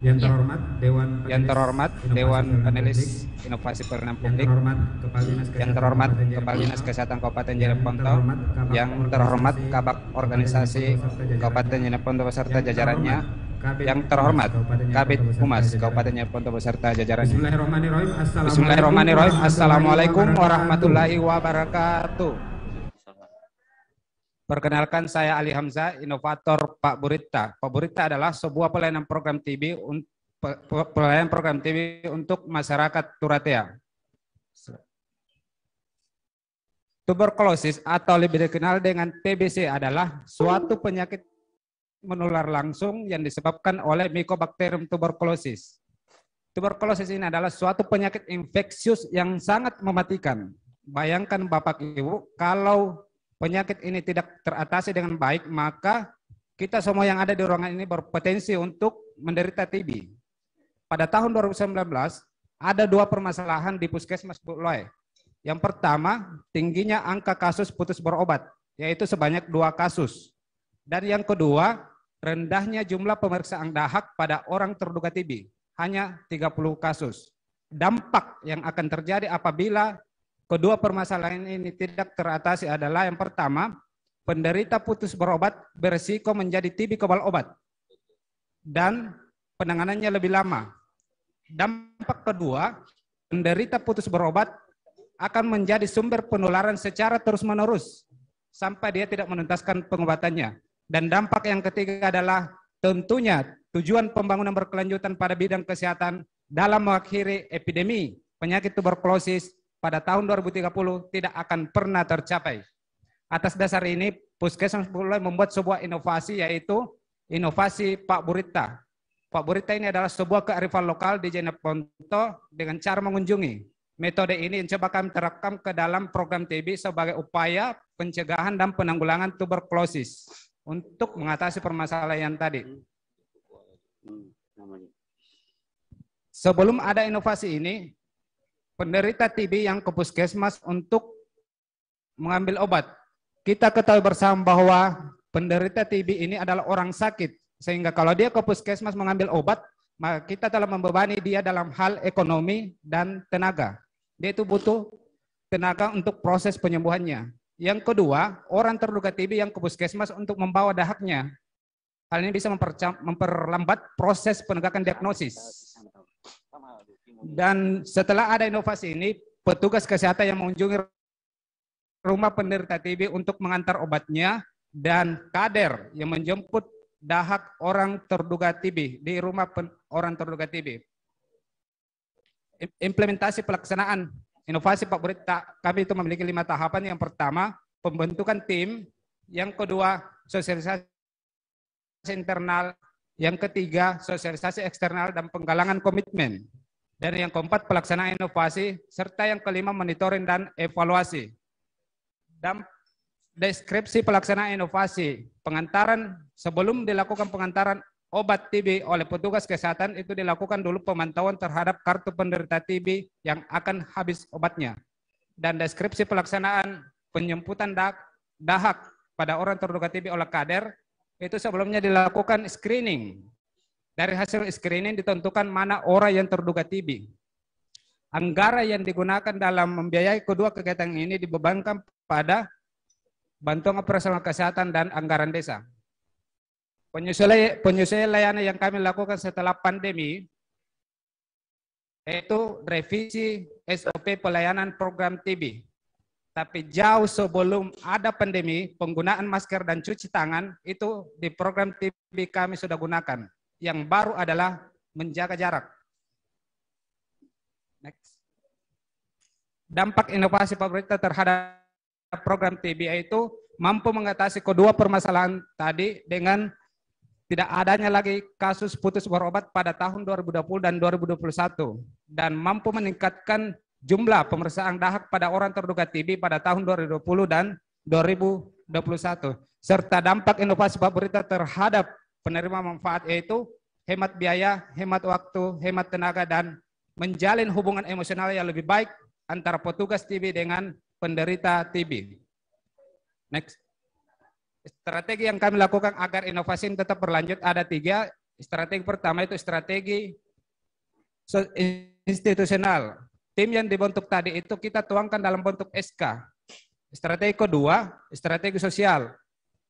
Yang terhormat Dewan Panelis Inovasi Pelayanan Publik, yang terhormat Kepala Dinas Kesehatan Kabupaten Jeneponto, yang terhormat Kabak Organisasi Kabupaten Jeneponto beserta jajarannya, yang terhormat Kabid Humas Kabupaten Jeneponto beserta jajarannya. Bismillahirrahmanirrahim. Assalamualaikum warahmatullahi wabarakatuh. Perkenalkan, saya Ali Hamzah, inovator Pak Burita. Pak Burita adalah sebuah pelayanan program TB untuk masyarakat Turatea. Tuberkulosis atau lebih dikenal dengan TBC adalah suatu penyakit menular langsung yang disebabkan oleh Mycobacterium tuberculosis. Tuberkulosis ini adalah suatu penyakit infeksius yang sangat mematikan. Bayangkan Bapak Ibu, kalau penyakit ini tidak teratasi dengan baik, maka kita semua yang ada di ruangan ini berpotensi untuk menderita TB. Pada tahun 2019, ada dua permasalahan di Puskesmas Buloe. Yang pertama, tingginya angka kasus putus berobat, yaitu sebanyak 2 kasus. Dan yang kedua, rendahnya jumlah pemeriksaan dahak pada orang terduga TB, hanya 30 kasus. Dampak yang akan terjadi apabila kedua permasalahan ini tidak teratasi adalah yang pertama, penderita putus berobat berisiko menjadi TB kebal obat dan penanganannya lebih lama. Dampak kedua, penderita putus berobat akan menjadi sumber penularan secara terus-menerus sampai dia tidak menuntaskan pengobatannya. Dan dampak yang ketiga adalah tentunya tujuan pembangunan berkelanjutan pada bidang kesehatan dalam mengakhiri epidemi penyakit tuberkulosis pada tahun 2030 tidak akan pernah tercapai. Atas dasar ini, Puskesmas Buloe membuat sebuah inovasi, yaitu inovasi Pak Burita. Pak Burita ini adalah sebuah kearifan lokal di Jeneponto dengan cara mengunjungi. Metode ini coba kami terapkan ke dalam program TB sebagai upaya pencegahan dan penanggulangan tuberkulosis untuk mengatasi permasalahan tadi. Sebelum ada inovasi ini, penderita TB yang ke puskesmas untuk mengambil obat. Kita ketahui bersama bahwa penderita TB ini adalah orang sakit. Sehingga kalau dia ke puskesmas mengambil obat, maka kita telah membebani dia dalam hal ekonomi dan tenaga. Dia itu butuh tenaga untuk proses penyembuhannya. Yang kedua, orang terduga TB yang ke puskesmas untuk membawa dahaknya. Hal ini bisa memperlambat proses penegakan diagnosis. Dan setelah ada inovasi ini, petugas kesehatan yang mengunjungi rumah penderita TB untuk mengantar obatnya dan kader yang menjemput dahak orang terduga TB di rumah orang terduga TB. Implementasi pelaksanaan inovasi Pak Burita, kami itu memiliki 5 tahapan. Yang pertama, pembentukan tim. Yang kedua, sosialisasi internal. Yang ketiga, sosialisasi eksternal dan penggalangan komitmen. Dan yang keempat, pelaksanaan inovasi, serta yang kelima, monitoring dan evaluasi. Dan deskripsi pelaksanaan inovasi, pengantaran, sebelum dilakukan pengantaran obat TB oleh petugas kesehatan, itu dilakukan dulu pemantauan terhadap kartu penderita TB yang akan habis obatnya. Dan deskripsi pelaksanaan penjemputan dahak pada orang terduga TB oleh kader, itu sebelumnya dilakukan screening. Dari hasil screening ditentukan mana orang yang terduga TB. Anggaran yang digunakan dalam membiayai kedua kegiatan ini dibebankan pada bantuan operasional kesehatan dan anggaran desa. Penyesuaian layanan yang kami lakukan setelah pandemi, yaitu revisi SOP pelayanan program TB. Tapi jauh sebelum ada pandemi, penggunaan masker dan cuci tangan itu di program TB kami sudah gunakan. Yang baru adalah menjaga jarak. Next. Dampak inovasi pemerintah terhadap program TB yaitu mampu mengatasi kedua permasalahan tadi dengan tidak adanya lagi kasus putus berobat pada tahun 2020 dan 2021 dan mampu meningkatkan jumlah pemeriksaan dahak pada orang terduga TB pada tahun 2020 dan 2021 serta dampak inovasi pemerintah terhadap penerima manfaat yaitu hemat biaya, hemat waktu, hemat tenaga, dan menjalin hubungan emosional yang lebih baik antara petugas TB dengan penderita TB. Next. Strategi yang kami lakukan agar inovasi ini tetap berlanjut ada 3. Strategi pertama itu strategi institusional. Tim yang dibentuk tadi itu kita tuangkan dalam bentuk SK. Strategi kedua, strategi sosial.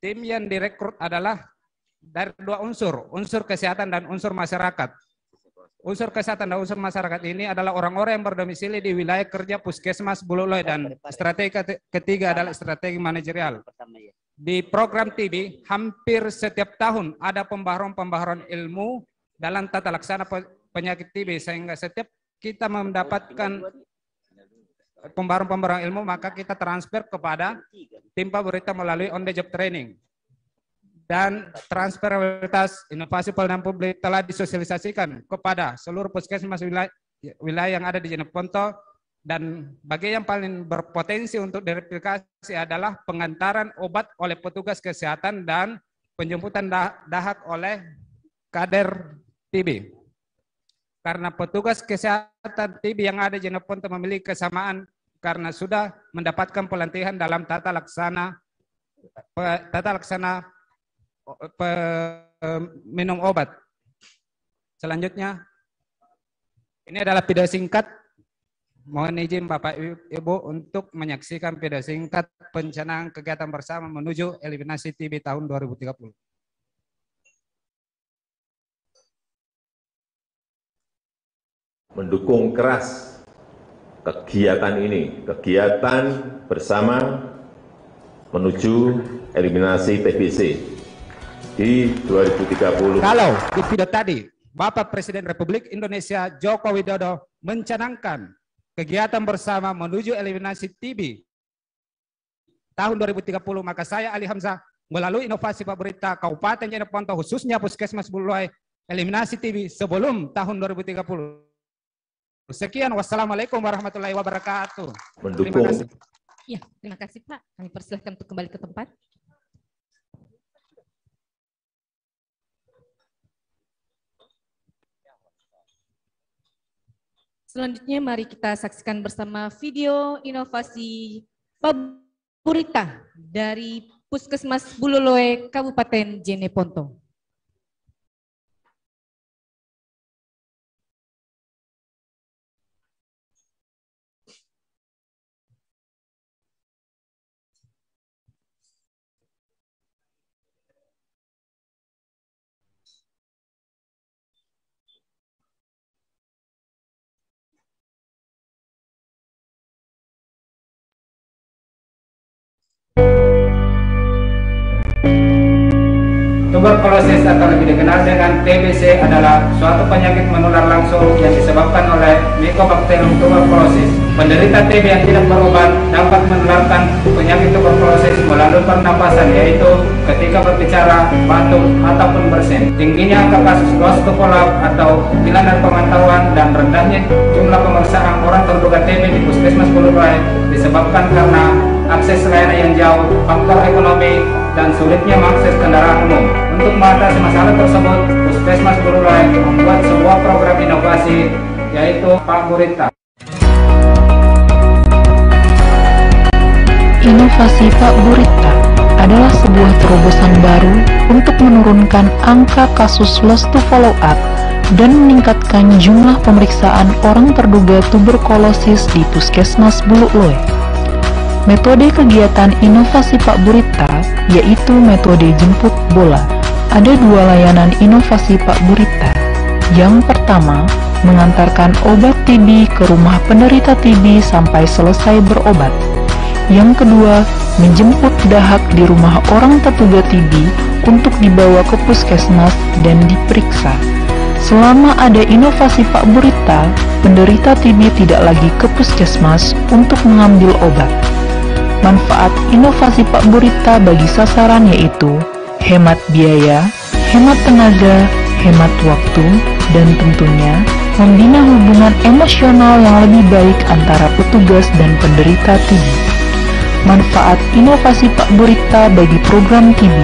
Tim yang direkrut adalah dari dua unsur kesehatan dan unsur masyarakat. Unsur kesehatan dan unsur masyarakat ini adalah orang-orang yang berdomisili di wilayah kerja Puskesmas Bululoi, dan strategi ketiga adalah strategi manajerial. Di program TB, hampir setiap tahun ada pembaharuan ilmu dalam tata laksana penyakit TB, sehingga setiap kita mendapatkan pembaharuan ilmu, maka kita transfer kepada tim Pak Burita melalui on the job training. Dan transferabilitas inovasi pelayanan publik telah disosialisasikan kepada seluruh puskesmas wilayah yang ada di Jeneponto, dan bagi yang paling berpotensi untuk direplikasi adalah pengantaran obat oleh petugas kesehatan dan penjemputan dahak oleh kader TB. Karena petugas kesehatan TB yang ada di Jeneponto memiliki kesamaan karena sudah mendapatkan pelatihan dalam tata laksana minum obat. Selanjutnya, ini adalah pidato singkat. Mohon izin Bapak Ibu untuk menyaksikan pidato singkat perencanaan kegiatan bersama menuju eliminasi TB tahun 2030. Mendukung keras kegiatan ini, kegiatan bersama menuju eliminasi TBC di 2030. Kalau di video tadi, Bapak Presiden Republik Indonesia Joko Widodo mencanangkan kegiatan bersama menuju eliminasi TB tahun 2030, maka saya Ali Hamzah melalui inovasi Pak Burita Kabupaten Jeneponto khususnya Puskesmas Bululoi eliminasi TB sebelum tahun 2030. Sekian, wassalamualaikum warahmatullahi wabarakatuh. Mendukung. Terima kasih. Ya, terima kasih Pak. Kami persilahkan untuk kembali ke tempat. Selanjutnya mari kita saksikan bersama video inovasi Pak Burita dari Puskesmas Bululoi Kabupaten Jeneponto. Tuberkulosis atau lebih dikenal dengan TBC adalah suatu penyakit menular langsung yang disebabkan oleh Mycobacterium tuberculosis. Penderita TB yang tidak berobat dapat menularkan penyakit tuberkulosis melalui pernapasan, yaitu ketika berbicara, batuk, ataupun bersin. Tingginya angka kasus loss to follow atau hilang dari pemantauan dan rendahnya jumlah pemeriksaan orang terduga TB di Puskesmas Bululoi disebabkan karena akses layanan yang jauh, faktor ekonomi, dan sulitnya mengakses kendaraan umum. Untuk mengatasi masalah tersebut, Puskesmas Bululoi membuat sebuah program inovasi, yaitu Pak Burita. Inovasi Pak Burita adalah sebuah terobosan baru untuk menurunkan angka kasus lost to follow up dan meningkatkan jumlah pemeriksaan orang terduga tuberkulosis di Puskesmas Bululoi. Metode kegiatan inovasi Pak Burita yaitu metode jemput bola. Ada dua layanan inovasi Pak Burita. Yang pertama, mengantarkan obat TB ke rumah penderita TB sampai selesai berobat. Yang kedua, menjemput dahak di rumah orang terduga TB untuk dibawa ke puskesmas dan diperiksa. Selama ada inovasi Pak Burita, penderita TB tidak lagi ke puskesmas untuk mengambil obat. Manfaat inovasi Pak Burita bagi sasaran yaitu hemat biaya, hemat tenaga, hemat waktu, dan tentunya membina hubungan emosional yang lebih baik antara petugas dan penderita TB. Manfaat inovasi Pak Burita bagi program TB: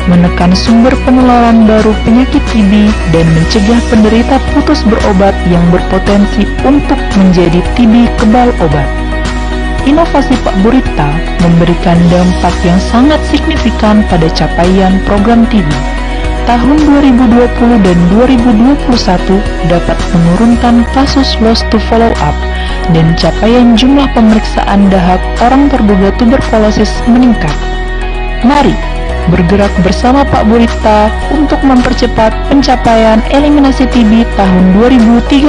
menekan sumber penularan baru penyakit TB dan mencegah penderita putus berobat yang berpotensi untuk menjadi TB kebal obat. Inovasi Pak Burita memberikan dampak yang sangat signifikan pada capaian program TB. tahun 2020 dan 2021 dapat menurunkan kasus lost to follow up dan capaian jumlah pemeriksaan dahak orang terduga tuberkulosis meningkat. Mari bergerak bersama Pak Burita untuk mempercepat pencapaian eliminasi TB tahun 2030.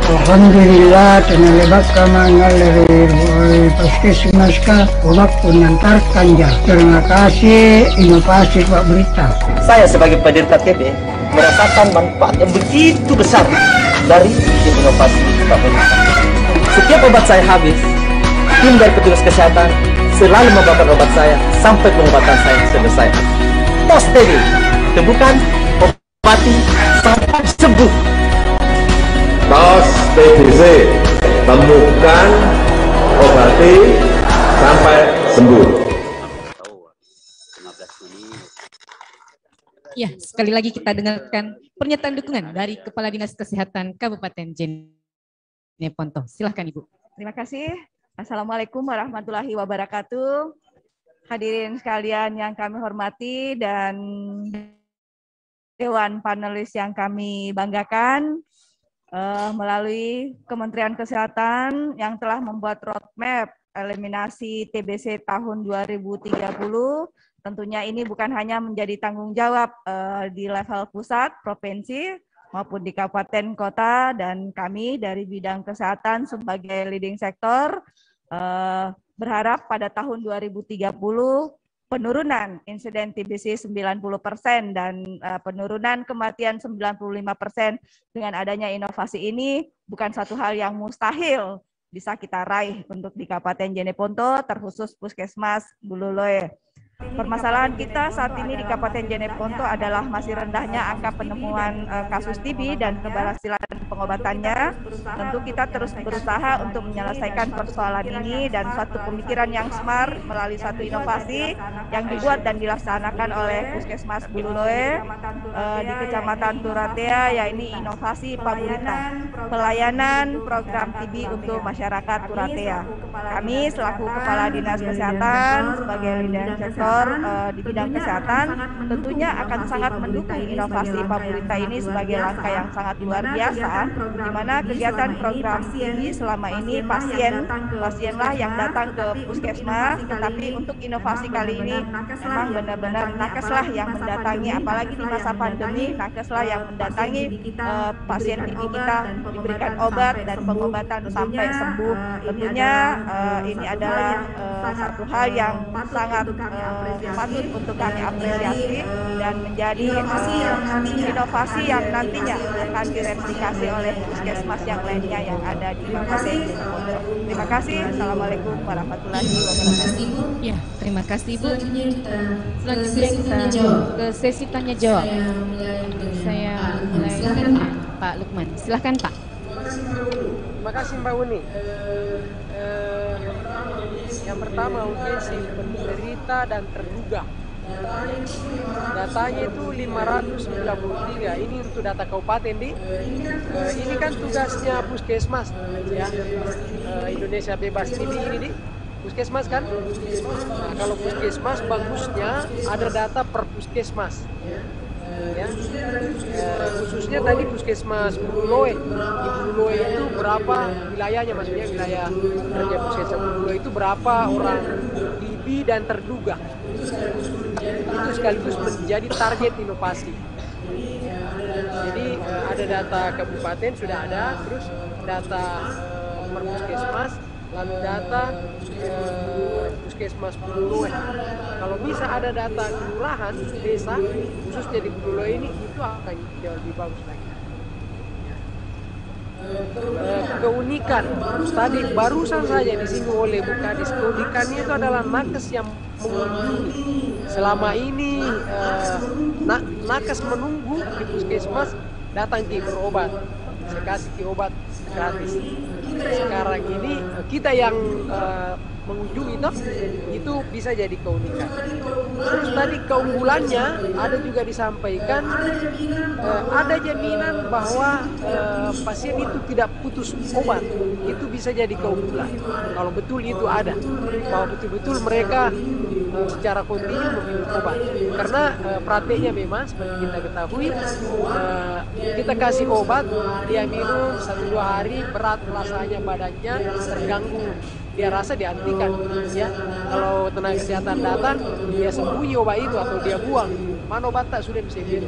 Alhamdulillah, tenang kamangal dari puskesmas ka obat menyantarkan ya. Terima kasih inovasi Pak Burita. Saya sebagai penderita TB merasakan manfaat yang begitu besar dari inovasi Pak Burita. Setiap obat saya habis, tim dari petugas kesehatan selalu membawakan obat saya sampai pengobatan saya selesai. Pos TB, temukan, obati, sampai sembuh. Tos TBC, temukan, obati, sampai sembuh. Ya, sekali lagi kita dengarkan pernyataan dukungan dari Kepala Dinas Kesehatan Kabupaten Jeneponto. Silahkan Ibu. Terima kasih. Assalamualaikum warahmatullahi wabarakatuh. Hadirin sekalian yang kami hormati dan Dewan panelis yang kami banggakan, melalui Kementerian Kesehatan yang telah membuat roadmap eliminasi TBC tahun 2030, tentunya ini bukan hanya menjadi tanggung jawab di level pusat, provinsi, maupun di kabupaten, kota, dan kami dari bidang kesehatan sebagai leading sektor berharap pada tahun 2030 penurunan insiden TBC 90% dan penurunan kematian 95% dengan adanya inovasi ini bukan satu hal yang mustahil bisa kita raih untuk di Kabupaten Jeneponto, terkhusus Puskesmas Bululoe. Permasalahan kita saat ini di Kabupaten Jeneponto adalah masih rendahnya angka penemuan kasus TB dan keberhasilan pengobatannya. Tentu kita terus berusaha untuk menyelesaikan persoalan ini dan suatu pemikiran yang smart melalui satu inovasi yang dibuat dan dilaksanakan oleh Puskesmas Bululoe di Kecamatan Turatea, yaitu inovasi Pak Burita, pelayanan program TB untuk masyarakat Turatea. Kami selaku Kepala Dinas Kesehatan sebagai leading sektor di bidang kesehatan tentunya akan sangat mendukung inovasi Pak Burita ini sebagai langkah yang sangat luar biasa, di mana kegiatan program ini selama ini pasienlah yang datang ke puskesmas, tetapi untuk inovasi kali ini memang benar-benar nakeslah yang mendatangi, apalagi di masa pandemi, nakeslah yang mendatangi pasien TB kita, diberikan obat dan pengobatan sampai sembuh. Tentunya ini adalah satu hal yang sangat patut untuk kami apresiasi dan menjadi inovasi yang nantinya akan direplikasi oleh puskesmas yang lainnya yang ada di Kabupaten Jeneponto. Terima kasih. Assalamualaikum warahmatullahi wabarakatuh. Ya, terima kasih Ibu. Selanjutnya kita ke sesi tanya jawab. Saya mulai dengan Pak Lukman. Silahkan Pak. Terima kasih Mbak Uni. Yang pertama urgensi penderita dan terduga. Datanya itu 593. Ini untuk data kabupaten di. Ini kan tugasnya puskesmas ya. Indonesia Bebas TB ini di puskesmas kan. Nah, kalau puskesmas bagusnya ada data per puskesmas. Ya. Khususnya tadi puskesmas Bululoe. Di Bululoe itu berapa wilayahnya, maksudnya wilayah kerja puskesmas Bululoe itu berapa orang TB dan terduga. Itu sekaligus menjadi target inovasi. Jadi ada data kabupaten sudah ada, terus data per puskesmas, lalu data puskesmas Bululoe. Kalau bisa ada data kelurahan, desa, khususnya di Bululoe ini, itu akan jauh lebih bagus lagi. Keunikan, tadi barusan saja disinggung oleh Bu Kadis, keunikannya itu adalah nakes yang mengunjungi. Selama ini nakes menunggu di puskesmas datang ke berobat, saya kasih ke obat gratis. Sekarang ini kita yang mengunjungi itu bisa jadi keunikan. Terus tadi keunggulannya ada juga disampaikan ada jaminan bahwa pasien itu tidak putus obat, itu bisa jadi keunggulan. Kalau betul itu ada, bahwa betul-betul mereka secara kontinu meminum obat. Karena prakteknya memang seperti kita ketahui, kita kasih obat, dia minum 1-2 hari, berat rasanya badannya terganggu, dia rasa dihentikan ya. Kalau tenaga kesehatan datang, dia sembunyi obat itu atau dia buang, mana obat tak sudah bisa minum,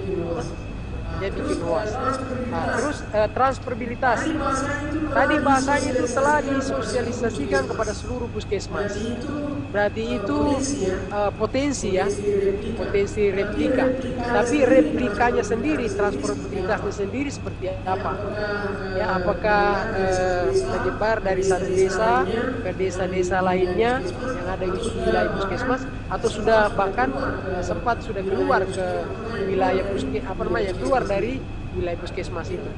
dia bikin luas. Nah, terus transferabilitas tadi bahasanya itu telah disosialisasikan kepada seluruh puskesmas. Berarti itu potensi ya, potensi replika. Tapi replikanya sendiri, transferabilitasnya sendiri seperti apa? Ya, apakah menyebar dari satu desa ke desa-desa lainnya yang ada di wilayah puskesmas, atau sudah bahkan sempat sudah keluar ke wilayah keluar dari wilayah puskesmas itu.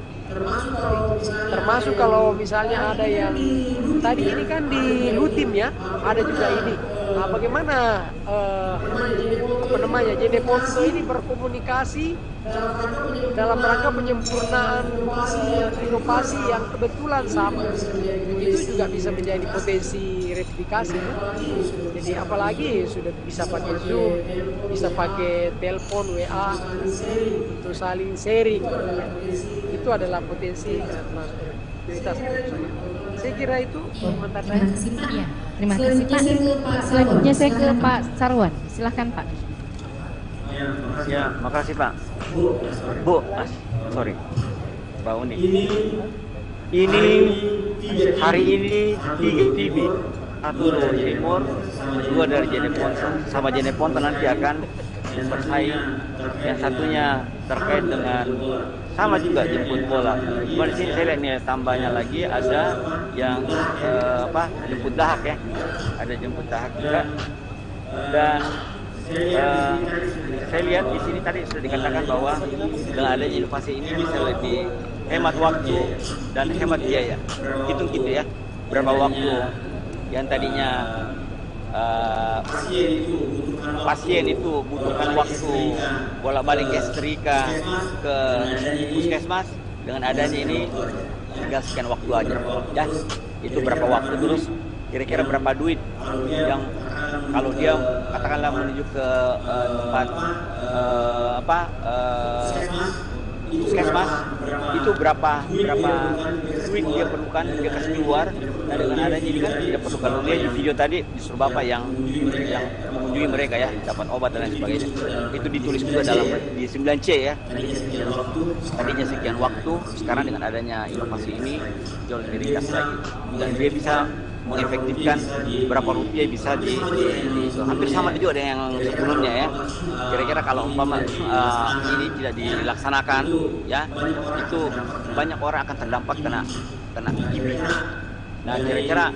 Termasuk kalau misalnya ada yang tadi ini kan di Lutim ya, ada juga ini. Nah, bagaimana Jeneponto ini berkomunikasi dalam rangka penyempurnaan inovasi yang kebetulan sama. Itu juga bisa menjadi potensi replikasi. Jadi apalagi sudah bisa pakai Zoom, bisa pakai telepon, WA untuk saling sharing. Itu adalah potensi transferabilitas. Saya kira itu komentar saya. Ya, terima kasih Pak. Selanjutnya saya ke Pak Sarwan. Silahkan Pak. Ya, makasih Pak. Bu, sorry, Mbak Uni. Ini hari ini 3 TV, 1 dari Timur, 2 dari Jeneponto. Sama Jeneponto nanti akan bersaing. Yang satunya terkait dengan sama juga jemput bola. Cuma di sini saya lihat nih tambahnya lagi ada yang jemput dahak ya, ada jemput dahak juga. Dan saya lihat di sini tadi sudah dikatakan bahwa dengan adanya inovasi ini bisa lebih hemat waktu dan hemat biaya. Hitung gitu ya, berapa waktu yang tadinya pasien itu butuhkan waktu bolak-balik ke Setrika ke puskesmas, dengan adanya ini tinggal sekian waktu aja ya. Itu berapa waktu, terus kira-kira berapa duit yang kalau dia katakanlah menuju ke tempat puskesmas, itu berapa duit dia perlukan, dia kasih keluar. Nah, dengan adanya ini kan tidak perlu. Kalau dia di video tadi justru bapak yang mengunjungi mereka ya, dapat obat dan lain sebagainya, itu ditulis juga di 9C ya. Tadinya sekian waktu, sekarang dengan adanya inovasi ini jauh lebih ringkas lagi, dan dia bisa mengefektifkan berapa rupiah bisa hampir sama juga dengan yang sebelumnya ya. Kira-kira kalau umpama ini tidak dilaksanakan ya, itu banyak orang akan terdampak kena TB. Nah, kira-kira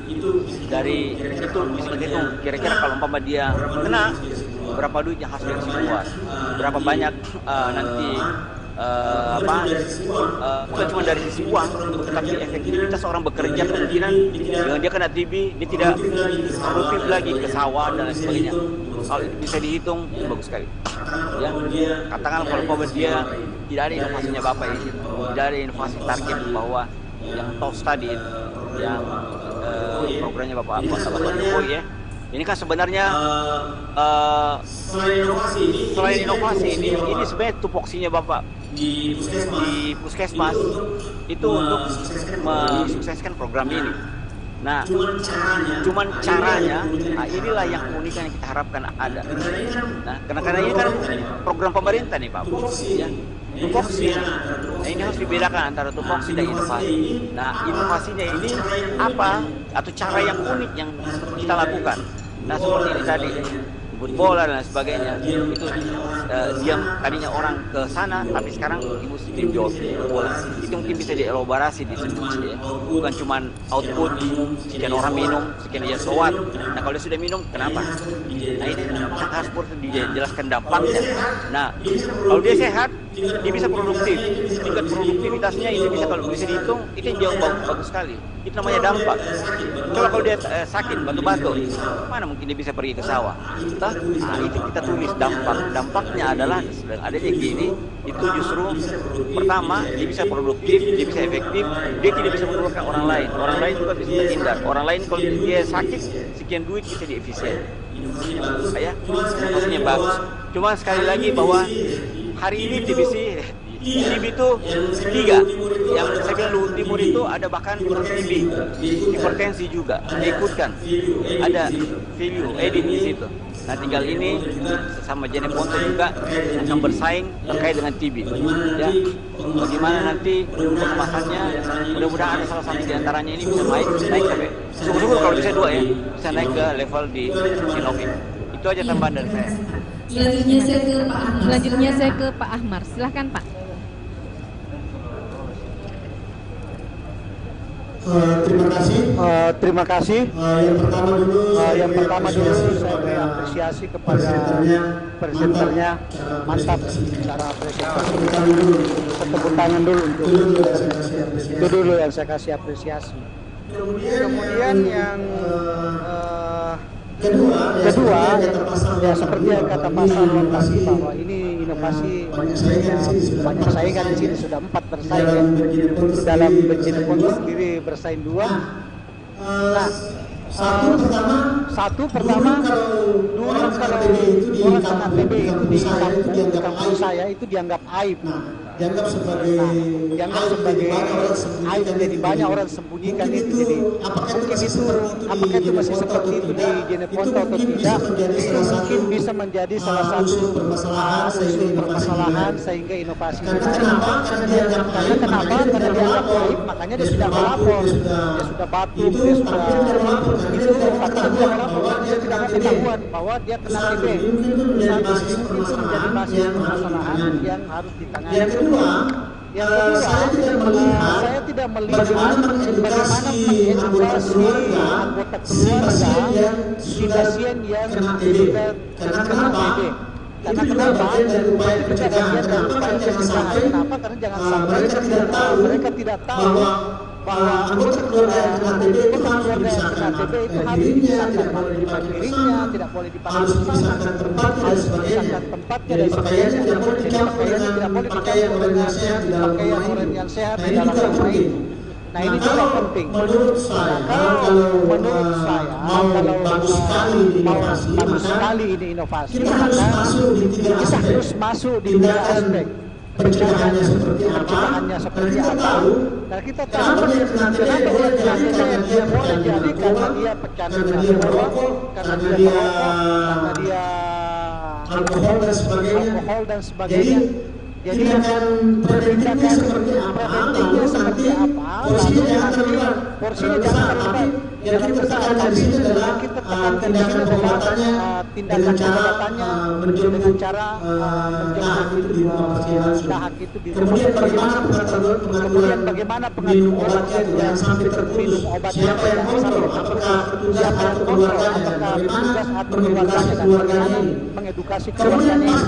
dari itu bisa kita hitung kira-kira kalau umpama dia kena berapa duit yang harus dia keluar, berapa banyak nanti bukan cuma dari sisi uang, tapi efektivitas orang bekerja, kemungkinan dengan dia kena TB dia tidak produktif lagi ke sawah dan lain sebagainya. Kalau itu bisa dihitung, itu bagus sekali ya. Katakanlah kalau dia tidak ada inovasinya bapak ini, tidak ada inovasi target bahwa yang TOS tadi itu, yang programnya bapak Jokowi ya. Ini kan sebenarnya selain inovasi ini sebenarnya tupoksinya bapak di puskesmas itu untuk mensukseskan program ini. Nah, cuman caranya, inilah yang keunikan yang kita harapkan ada. Nah, karena ini kan program pemerintah nih Pak Bu, ya. Tupoksi, nah ini harus dibedakan antara tupoksi dan inovasi. Nah, inovasinya ini apa atau cara yang unik yang kita lakukan. Nah, seperti ini tadi, jemput bola dan sebagainya. Itu diam tadinya orang ke sana, tapi sekarang ibu sendiri jawab bola. Itu mungkin bisa dielaborasi di sini ya. Bukan cuma output, sekian orang minum, sekian dia sowat. Nah, kalau dia sudah minum, kenapa? Nah, ini harus dijelaskan dampaknya. Nah, kalau dia sehat, dia bisa produktif. Tingkat produktivitasnya itu bisa, kalau bisa dihitung, itu jauh bagus sekali. Itu namanya dampak. Coba kalau dia sakit, batuk-batuk, mana mungkin dia bisa pergi ke sawah? Nah, itu kita tulis dampak. Dampaknya adalah sedang ada di gini, itu justru pertama dia bisa produktif, dia bisa efektif, dia tidak bisa menularkan orang lain. Orang lain juga bisa terhindar. Orang lain kalau dia sakit, sekian duit bisa diefisien. Ya, maksudnya bagus. Cuma sekali lagi bahwa hari ini TB itu 3. Yang saya bilang Luhut Timur itu ada bahkan TB, hipertensi juga diikutkan. Ada value edit di situ. Nah, tinggal ini sama Jeneponto juga akan bersaing terkait dengan TB. Ya, bagaimana nanti pengemasannya? Mudah-mudahan ada salah satu di antaranya ini bisa naik sampai syukur-syukur kalau bisa 2 ya, bisa naik ke level di Sinovac. Itu aja tambahan dari saya. Selanjutnya saya ke Pak Ahmar. Silahkan Pak. Terima kasih. Yang pertama dulu saya beri apresiasi kepada presenternya, mantap cara presentasi. Tepuk tangan dulu untuk itu dulu yang saya kasih apresiasi. Kemudian yang kedua ya seperti yang kata Pak Salman tadi, bahwa ini inovasi banyak saingan di sini, sudah 4 bersaing dalam Jeneponto sendiri bersaing 2. Nah, satu pertama dulu kalau orang kena TB itu di kampung saya itu dianggap aib. Dianggap sebagai aib, jadi banyak orang sembunyikan itu. Jadi apakah itu masih seperti itu di Jeneponto atau tidak? Mungkin bisa menjadi salah satu permasalahan sehingga inovasi ini. Karena kenapa? Karena dianggap aib, makanya dia tidak melapor. Dia sudah batuk, dia sudah itu, tapi dia tidak melapor. Dia tidak ada ketahuan bahwa dia kena TB. Itu menjadi masih permasalahan yang harus ditangani. Yang kedua, saya tidak melihat bagaimana mengedukasi anggota keluarga di pasien yang sudah terkena TB. Karena kenapa? Itu bagian dari upaya pencegahan. Kenapa? Karena jangan sampai mereka tidak tahu bahwa anggota keluarga yang kena TB itu harus dipisahkan, boleh dipakai piringnya, tidak boleh dipakai dipisahkan tempatnya dan sebagainya. Tidak boleh dicampur dengan pakaian orang yang sehat di dalam rumah itu. Nah, ini juga penting. Menurut saya, kalau bagus sekali ini inovasi, kita harus masuk di 3 aspek. Pencegahannya seperti apa? Nah, kita tahu kenapa dia boleh jadi karena dia pecandu narkoba, karena dia merokok, karena dia alkohol dan sebagainya. Jadi preventifnya seperti apa? Porsinya jangan terlalu. Yang kita tekankan di sini adalah tindakan-tindakannya dengan cara menjaga itu di kemudian bagaimana pengatur obatnya, jangan sampai terputus obatnya, apakah petugas atau keluarganya dan bagaimana mengedukasi keluarganya.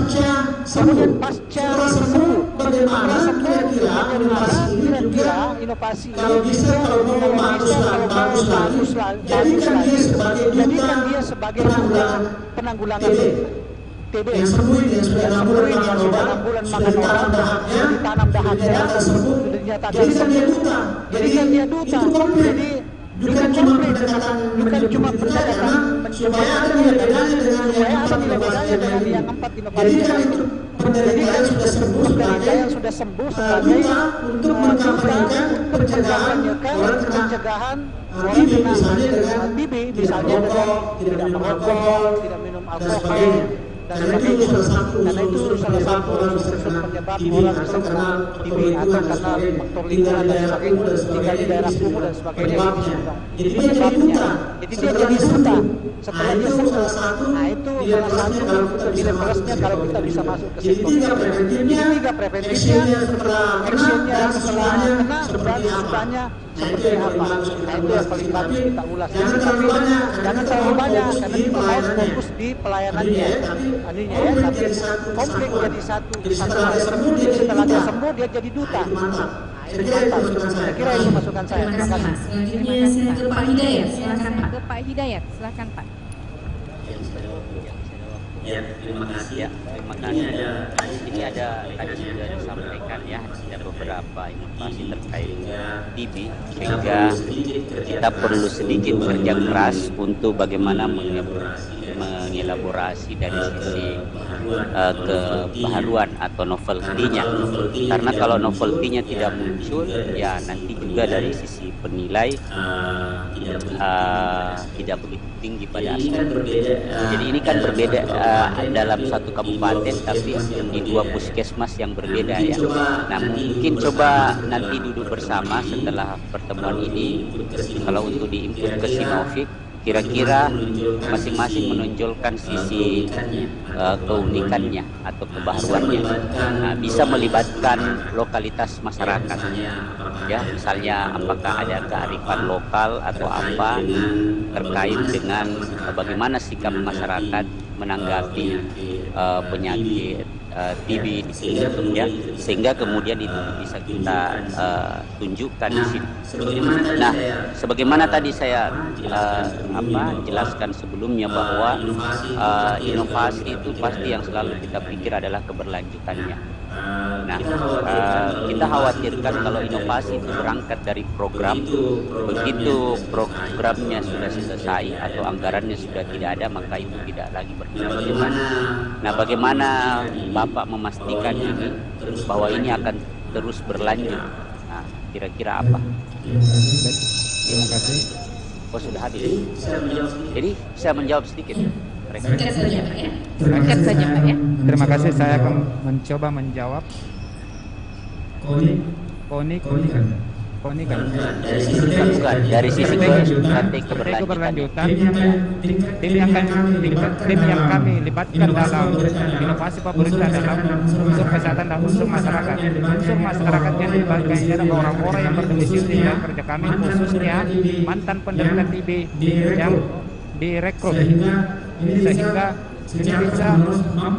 Kemudian pasca sembuh, bagaimana kira-kira inovasi kalau bisa, kalau bagus lagi, jadikan dia sebagai penanggulangan TB yang sembuh, yang sudah 6 bulan makan obat, ditanam dahaknya, sudah dinyatakan sembuh, jadikan dia duta. Jadi bukan cuma pendekatan supaya ada nilai bedanya dengan yang 4 inovasi itu. Jadi yang sudah sembuh sebagai untuk mencegahkan orang kena TB, misalnya tidak merokok, tidak minum alkohol, dan sebagainya. Karena itu salah satu penyebab orang bisa kena TB, atau karena faktor lingkungan dan sebagainya, tinggal di daerah kumuh dan sebagainya. Jadi penyebabnya, jadi dia jadi duta setelah dia sembuh. Nah, itu salah satu nilai plusnya kalau kita bisa masuk ke sektor. Jadi 3 preventifnya, actionnya setelah kena, dan sudahnya seperti apa. Nah itu yang paling bagus kita ulas. Tapi jangan terlalu banyak karena kita harus fokus di pelayanannya, aninya ya. Tapi komplit jadi satu hal. Setelah dia sembuh dia jadi duta. Nah itu mantap. Saya kira itu masukan saya. Terima kasih. Selanjutnya saya ke Pak Hidayat. Silakan Pak. Ke Pak Hidayat, silakan Pak. Ya, terima kasih. Ya, terima kasih. Ini ada tadi sudah disampaikan ya, ada beberapa inovasi terkait TB sehingga kita perlu sedikit kerja keras untuk bagaimana mengelaborasi dari sisi kebaharuan atau novelty-nya. Karena kalau novelty-nya tidak muncul, ya nanti juga dari sisi penilai tidak begitu tinggi pada aspek. Jadi ini kan berbeda dalam satu kabupaten tapi di dua puskesmas yang berbeda ya. Nah mungkin coba nanti duduk bersama setelah pertemuan ini, kalau untuk diinput ke Sinovik, kira-kira masing-masing menonjolkan sisi keunikannya atau kebaharuannya. Nah, bisa melibatkan lokalitas masyarakat ya, misalnya apakah ada kearifan lokal atau apa terkait dengan bagaimana sikap masyarakat menanggapi penyakit TB ya, sehingga kemudian itu bisa kita tunjukkan di sini. Nah, sebagaimana tadi saya jelaskan sebelumnya bahwa inovasi itu pasti yang selalu kita pikir adalah keberlanjutannya. Nah, kita khawatirkan kalau inovasi itu berangkat dari program, begitu programnya sudah selesai atau anggarannya sudah tidak ada, maka itu tidak lagi berkelanjutan. Nah, bagaimana Bapak memastikan ini bahwa ini akan terus berlanjut? Nah, kira-kira apa? Terima kasih. Oh, sudah habis. Jadi saya menjawab sedikit. Singkat saja Pak ya. Singkat saja Pak ya. Terima kasih, saya akan mencoba menjawab. Koni kan. Bukan dari sisi keberlanjutan. Tim yang kami libatkan dalam inovasi pemerintah dalam unsur kesehatan dan unsur masyarakat. Unsur masyarakat yang dilibatkan adalah orang-orang yang berdomisili di dalam kerja kami, khususnya mantan penderita TB yang direkrut, sehingga ini bisa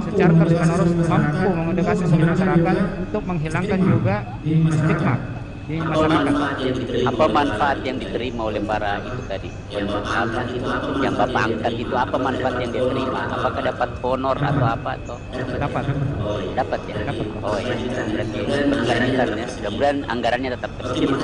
secara terus-menerus mampu mengedukasi seluruh masyarakat untuk menghilangkan juga stigma di masyarakat. Apa manfaat yang diterima oleh para itu tadi? Yang Bapak angkat itu apa manfaat yang diterima? Apakah dapat honor atau apa atau? Dapat ya? Dapat. Oh ya, berarti berkelanjutan ya. Mudah-mudahan anggarannya tetap tersedia.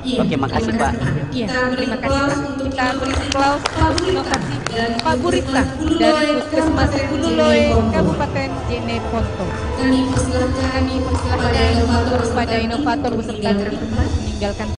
Oke, makasih Pak. Iya, terima kasih Pak. Kita beri aplaus inovasi Pak Burita dari Puskesmas Bululoe, Kabupaten Jeneponto. Kami persilahkan kepada inovator beserta meninggalkan